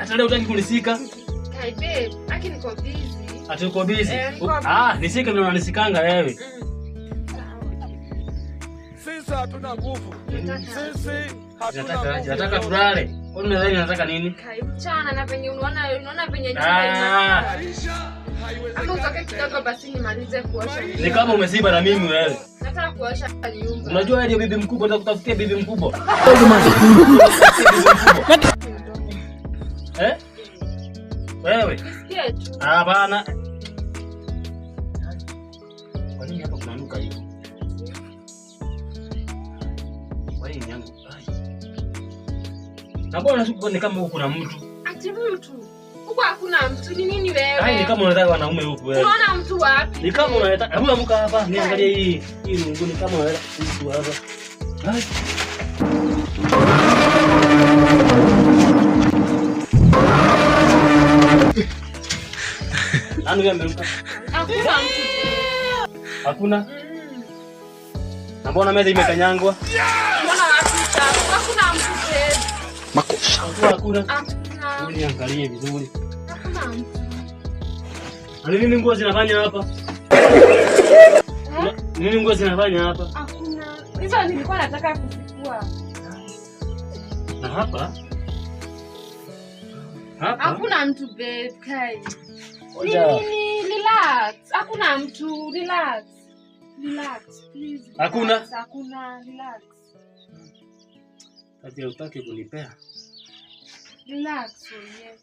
Hata leo utaki kunisika? Kai babe, aki niko busy. Ati uko busy? Nisike vile unanisikanga wewe. Sisi hatuna nguvu. Sisi hatuna. Nataka tulale. Wewe unadhani nataka nini? Kai mchana na penye unaona penye nyumba ina. Ama utake kidogo basi nimalize kuosha. Ni kama umesiba na mimi wewe. Nataka kuosha nyumba. Unajua wewe ndio bibi mkubwa, nataka kutafutia bibi mkubwa. Wewe? Nisikie tu. Hapana. Kwa nini hapa kunanuka hivi? Wewe ni yangu. Na mbona nasuku ni kama huko kuna mtu? Ati mtu. Huko hakuna mtu. Ni nini wewe? Ni kama unataka wanaume huko wewe. Unaona mtu wapi? Ni kama unataka. Hebu amka hapa, niangalie hii rungu, ni kama unataka mtu hapa. Anu yambe mtu. Hakuna mtu. Hakuna? Na mbona meza imekanyangwa? Mbona wapi? Hakuna mtu babe. Makosa. Hakuna. Hakuna. Niangalie vizuri. Hakuna mtu. Nini nguo zinafanya hapa? Nini nguo zinafanya hapa? Hakuna. Hizo nilikuwa nataka kuchukua. Na hapa? Hapa? Hakuna mtu babe, Kai. Nini? Relax. Hakuna mtu, relax. Relax, please. Hakuna? Hakuna, relax. Kazi ya utaki kunipea. Relax, yes.